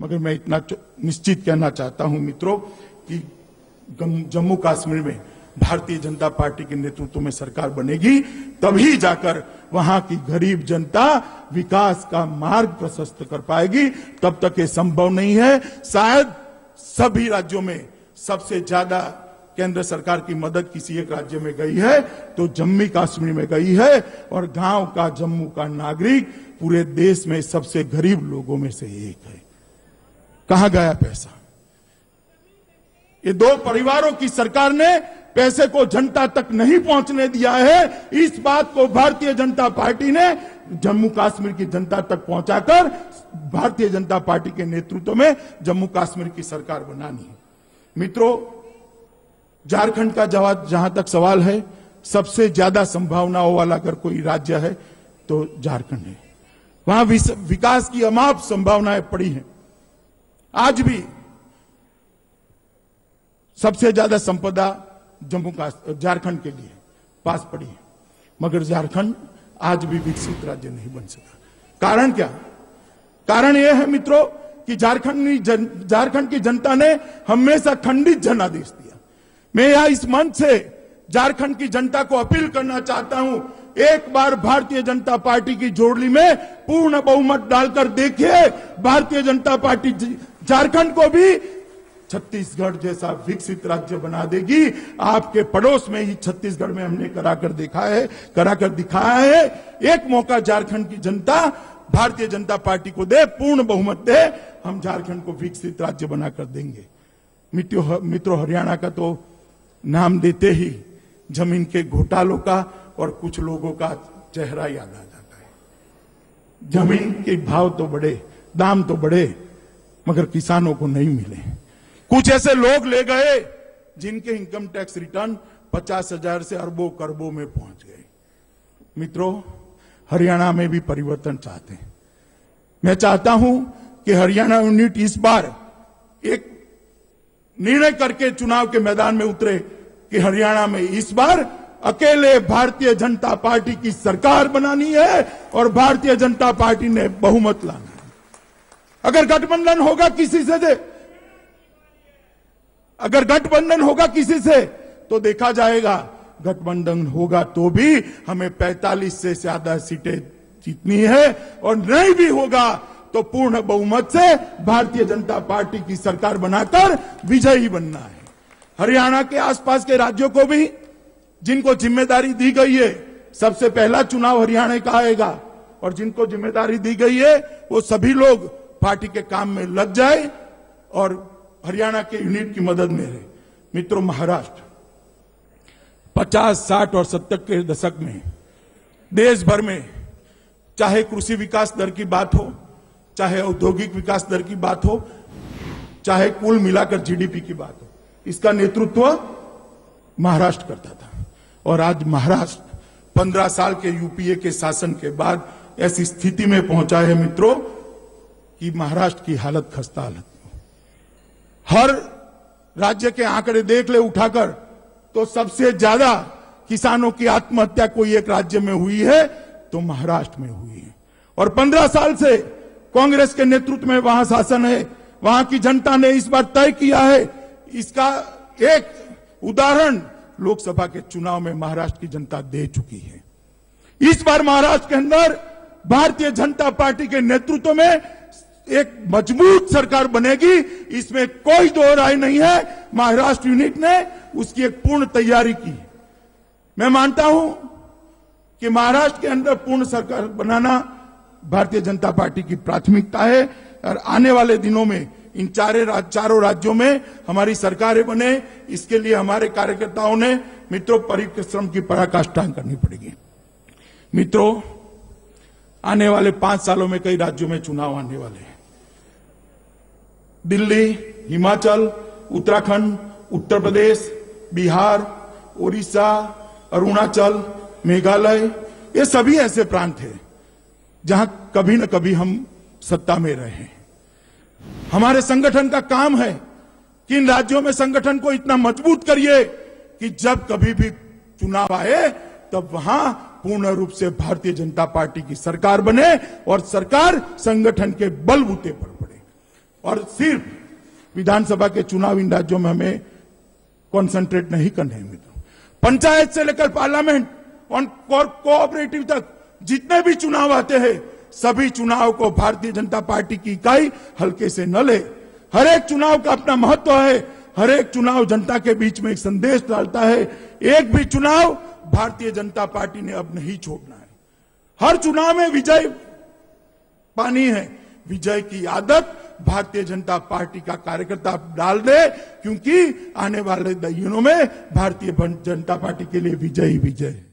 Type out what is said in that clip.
मगर मैं इतना निश्चित कहना चाहता हूं मित्रों कि जम्मू कश्मीर में भारतीय जनता पार्टी के नेतृत्व में सरकार बनेगी, तभी जाकर वहां की गरीब जनता विकास का मार्ग प्रशस्त कर पाएगी। तब तक ये संभव नहीं है। शायद सभी राज्यों में सबसे ज्यादा केंद्र सरकार की मदद किसी एक राज्य में गई है तो जम्मू कश्मीर में गई है, और गांव का जम्मू का नागरिक पूरे देश में सबसे गरीब लोगों में से एक है। कहां गया पैसा? ये दो परिवारों की सरकार ने पैसे को जनता तक नहीं पहुंचने दिया है। इस बात को भारतीय जनता पार्टी ने जम्मू कश्मीर की जनता तक पहुंचाकर भारतीय जनता पार्टी के नेतृत्व में जम्मू कश्मीर की सरकार बनानी है। मित्रों, झारखंड का जहां तक सवाल है, सबसे ज्यादा संभावनाओं वाला अगर कोई राज्य है तो झारखंड है। वहां विकास की अमाप संभावनाएं पड़ी हैं। आज भी सबसे ज्यादा संपदा झारखंड के लिए पास पड़ी है, मगर झारखंड आज भी विकसित राज्य नहीं बन सका। कारण क्या? कारण यह है मित्रों कि झारखंड की जनता ने हमेशा खंडित जनादेश दिया। मैं यहां इस मंच से झारखंड की जनता को अपील करना चाहता हूं, एक बार भारतीय जनता पार्टी की जोड़ली में पूर्ण बहुमत डालकर देखिए। भारतीय जनता पार्टी झारखंड को भी छत्तीसगढ़ जैसा विकसित राज्य बना देगी। आपके पड़ोस में ही छत्तीसगढ़ में हमने कराकर दिखाया है। एक मौका झारखंड की जनता भारतीय जनता पार्टी को दे, पूर्ण बहुमत दे, हम झारखंड को विकसित राज्य बनाकर देंगे। मित्रों, हरियाणा का तो नाम देते ही जमीन के घोटालों का और कुछ लोगों का चेहरा याद आ जाता है। जमीन के भाव तो बढ़े, दाम तो बढ़े, मगर किसानों को नहीं मिले। कुछ ऐसे लोग ले गए जिनके इनकम टैक्स रिटर्न 50,000 से अरबों करबों में पहुंच गए। मित्रों, हरियाणा में भी परिवर्तन चाहते हैं। मैं चाहता हूं कि हरियाणा यूनिट इस बार एक निर्णय करके चुनाव के मैदान में उतरे कि हरियाणा में इस बार अकेले भारतीय जनता पार्टी की सरकार बनानी है और भारतीय जनता पार्टी ने बहुमत लाना है। अगर गठबंधन होगा किसी से तो देखा जाएगा। गठबंधन होगा तो भी हमें 45 से ज्यादा सीटें जीतनी है, और नहीं भी होगा तो पूर्ण बहुमत से भारतीय जनता पार्टी की सरकार बनाकर विजयी बनना है। हरियाणा के आसपास के राज्यों को भी जिनको जिम्मेदारी दी गई है, सबसे पहला चुनाव हरियाणा का आएगा, और जिनको जिम्मेदारी दी गई है वो सभी लोग पार्टी के काम में लग जाए और हरियाणा के यूनिट की मदद में रहे। मित्रों, महाराष्ट्र 50, 60 और 70 के दशक में देश भर में चाहे कृषि विकास दर की बात हो, चाहे औद्योगिक विकास दर की बात हो, चाहे कुल मिलाकर जीडीपी की बात हो, इसका नेतृत्व महाराष्ट्र करता था। और आज महाराष्ट्र 15 साल के यूपीए के शासन के बाद ऐसी स्थिति में पहुंचा है मित्रों कि महाराष्ट्र की हालत खस्ता हालत। हर राज्य के आंकड़े देख ले उठाकर तो सबसे ज्यादा किसानों की आत्महत्या कोई एक राज्य में हुई है तो महाराष्ट्र में हुई है। और 15 साल से कांग्रेस के नेतृत्व में वहां शासन है। वहां की जनता ने इस बार तय किया है। इसका एक उदाहरण लोकसभा के चुनाव में महाराष्ट्र की जनता दे चुकी है। इस बार महाराष्ट्र के अंदर भारतीय जनता पार्टी के नेतृत्व में एक मजबूत सरकार बनेगी, इसमें कोई दो राय नहीं है। महाराष्ट्र यूनिट ने उसकी एक पूर्ण तैयारी की। मैं मानता हूं कि महाराष्ट्र के अंदर पूर्ण सरकार बनाना भारतीय जनता पार्टी की प्राथमिकता है, और आने वाले दिनों में इन चारों राज्यों में हमारी सरकारें बने, इसके लिए हमारे कार्यकर्ताओं ने मित्रों परिश्रम की पराकाष्ठा करनी पड़ेगी। मित्रों, आने वाले 5 सालों में कई राज्यों में चुनाव आने वाले हैं। दिल्ली, हिमाचल, उत्तराखंड, उत्तर प्रदेश, बिहार, उड़ीसा, अरुणाचल, मेघालय, ये सभी ऐसे प्रांत हैं जहां कभी न कभी हम सत्ता में रहे हैं। हमारे संगठन का काम है कि इन राज्यों में संगठन को इतना मजबूत करिए कि जब कभी भी चुनाव आए तब वहां पूर्ण रूप से भारतीय जनता पार्टी की सरकार बने और सरकार संगठन के बलबूते पर पड़े। और सिर्फ विधानसभा के चुनाव इन राज्यों में हमें कॉन्सेंट्रेट नहीं करने हैं मित्रों। पंचायत से लेकर पार्लियामेंट और कोऑपरेटिव तक जितने भी चुनाव आते हैं, सभी चुनाव को भारतीय जनता पार्टी की इकाई हल्के से न ले। हर एक चुनाव का अपना महत्व है, हर एक चुनाव जनता के बीच में एक संदेश डालता है। एक भी चुनाव भारतीय जनता पार्टी ने अब नहीं छोड़ना है। हर चुनाव में विजय पानी है। विजय की आदत भारतीय जनता पार्टी का कार्यकर्ता डाल दे, क्योंकि आने वाले दिनों में भारतीय जनता पार्टी के लिए विजय ही विजय है।